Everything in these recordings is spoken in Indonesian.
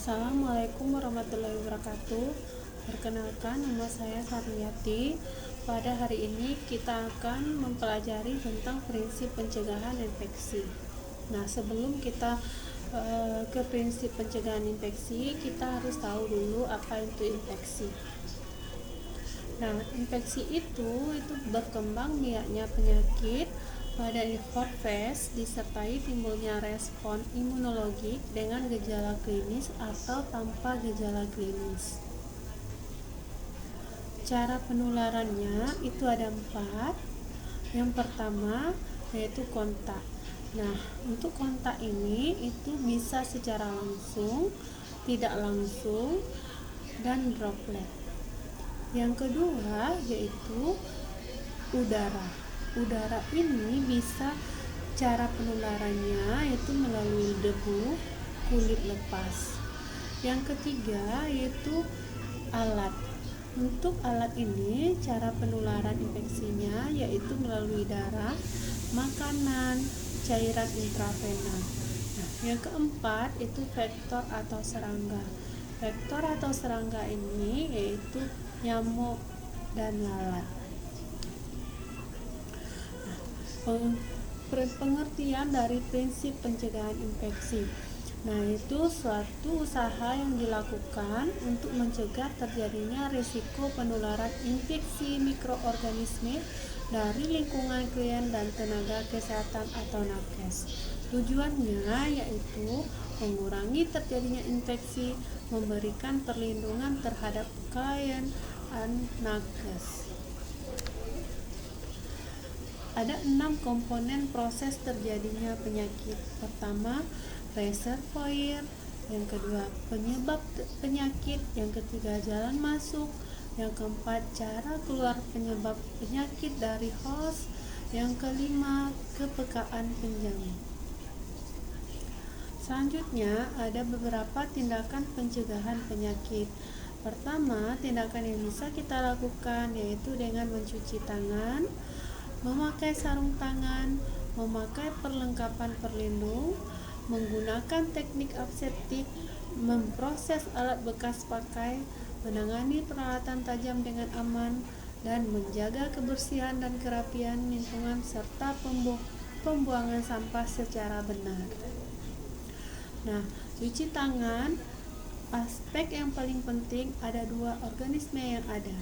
Assalamualaikum warahmatullahi wabarakatuh. Perkenalkan, nama saya Sarniati. Pada hari ini kita akan mempelajari tentang prinsip pencegahan infeksi. Nah, sebelum kita ke prinsip pencegahan infeksi, kita harus tahu dulu apa itu infeksi. Nah, infeksi itu berkembang biaknya penyakit pada hipofagus disertai timbulnya respon imunologik dengan gejala klinis atau tanpa gejala klinis. Cara penularannya itu ada 4. Yang pertama yaitu kontak. Nah, untuk kontak ini itu bisa secara langsung, tidak langsung, dan droplet. Yang kedua yaitu udara. Udara ini bisa cara penularannya yaitu melalui debu, kulit lepas. Yang ketiga yaitu alat. Untuk alat ini cara penularan infeksinya yaitu melalui darah, makanan, cairan intravena. Nah, yang keempat itu vektor atau serangga. Vektor atau serangga ini yaitu nyamuk dan lalat. Pengertian dari prinsip pencegahan infeksi. Nah, itu suatu usaha yang dilakukan untuk mencegah terjadinya risiko penularan infeksi mikroorganisme dari lingkungan klien dan tenaga kesehatan atau nakes. Tujuannya yaitu mengurangi terjadinya infeksi, memberikan perlindungan terhadap klien dan nakes. Ada 6 komponen proses terjadinya penyakit. Pertama, reservoir. Yang kedua, penyebab penyakit. Yang ketiga, jalan masuk. Yang keempat, cara keluar penyebab penyakit dari host. Yang kelima, kepekaan penjamin. Selanjutnya, ada beberapa tindakan pencegahan penyakit. Pertama, tindakan yang bisa kita lakukan yaitu dengan mencuci tangan, memakai sarung tangan, memakai perlengkapan perlindung, menggunakan teknik aseptik, memproses alat bekas pakai, menangani peralatan tajam dengan aman, dan menjaga kebersihan dan kerapian lingkungan serta pembuangan sampah secara benar. Nah, cuci tangan, aspek yang paling penting ada 2 organisme yang ada.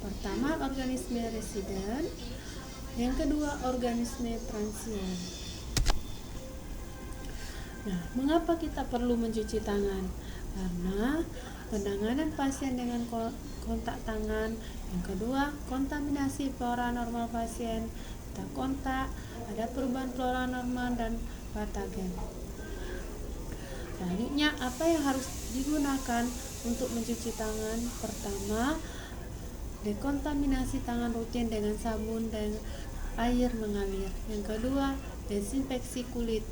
Pertama, organisme residen. Yang kedua, organisme transien. Nah, mengapa kita perlu mencuci tangan? Karena penanganan pasien dengan kontak tangan. Yang kedua, kontaminasi flora normal pasien. Kita kontak, ada perubahan flora normal dan patogen. Selanjutnya, apa yang harus digunakan untuk mencuci tangan? Pertama, dekontaminasi tangan rutin dengan sabun dan air mengalir. Yang kedua, desinfeksi kulit.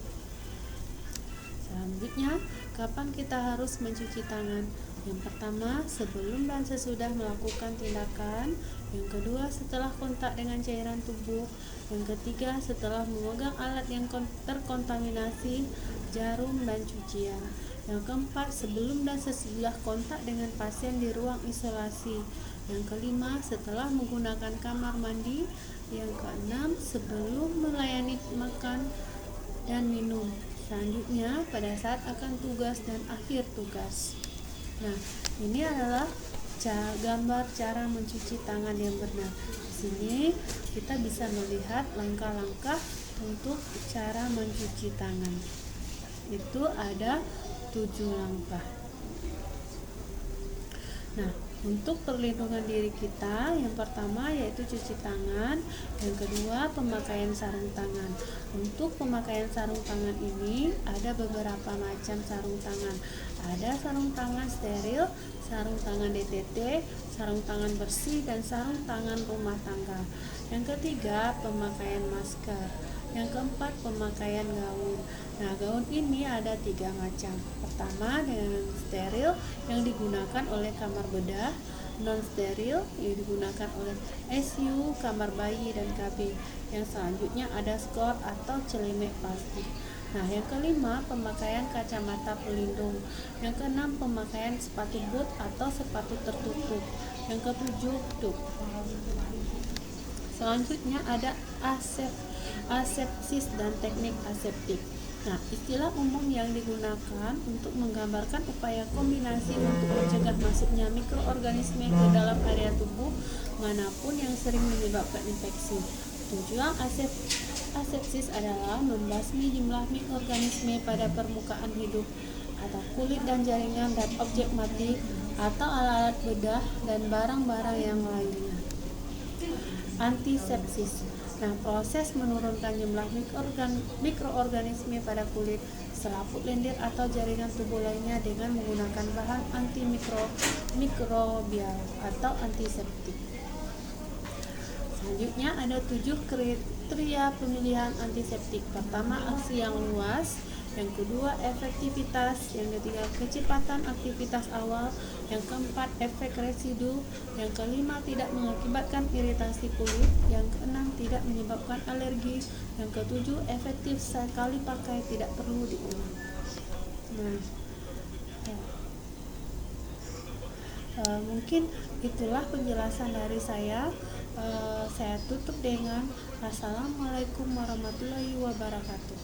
Selanjutnya, kapan kita harus mencuci tangan? Yang pertama, sebelum dan sesudah melakukan tindakan. Yang kedua, setelah kontak dengan cairan tubuh. Yang ketiga, setelah memegang alat yang terkontaminasi, jarum dan cucian. Yang keempat, sebelum dan sesudah kontak dengan pasien di ruang isolasi. Yang kelima, setelah menggunakan kamar mandi. Yang keenam, sebelum melayani makan dan minum. Selanjutnya, pada saat akan tugas dan akhir tugas. Nah, ini adalah gambar cara mencuci tangan yang benar. Di sini kita bisa melihat langkah-langkah untuk cara mencuci tangan. Itu ada 7 langkah. Nah, untuk perlindungan diri kita, yang pertama yaitu cuci tangan, yang kedua pemakaian sarung tangan. Untuk pemakaian sarung tangan ini ada beberapa macam sarung tangan. Ada sarung tangan steril, sarung tangan DTT, sarung tangan bersih, dan sarung tangan rumah tangga. Yang ketiga, pemakaian masker. Yang keempat, pemakaian gaun. Nah, gaun ini ada 3 macam. Pertama, dengan steril yang digunakan oleh kamar bedah, non steril yang digunakan oleh ICU, kamar bayi, dan KB. Yang selanjutnya ada skor atau celemek plastik. Nah, yang kelima, pemakaian kacamata pelindung. Yang keenam, pemakaian sepatu boot atau sepatu tertutup. Yang ketujuh, selanjutnya ada asepsis dan teknik aseptik. Nah, istilah umum yang digunakan untuk menggambarkan upaya kombinasi untuk mencegah masuknya mikroorganisme ke dalam area tubuh manapun yang sering menyebabkan infeksi. Tujuan asepsis adalah membasmi jumlah mikroorganisme pada permukaan hidup atau kulit dan jaringan dan objek mati atau alat-alat bedah dan barang-barang yang lainnya. Antisepsis. Nah, proses menurunkan jumlah mikroorganisme pada kulit, selaput lendir atau jaringan tubuh lainnya dengan menggunakan bahan antimikrobial atau antiseptik. Selanjutnya ada 7 kriteria pemilihan antiseptik. Pertama, aksi yang luas. Yang kedua, efektivitas. Yang ketiga, kecepatan aktivitas awal. Yang keempat, efek residu. Yang kelima, tidak mengakibatkan iritasi kulit. Yang keenam, tidak menyebabkan alergi. Yang ketujuh, efektif sekali pakai, tidak perlu diulang. Nah, mungkin itulah penjelasan dari saya. Saya tutup dengan Assalamualaikum warahmatullahi wabarakatuh.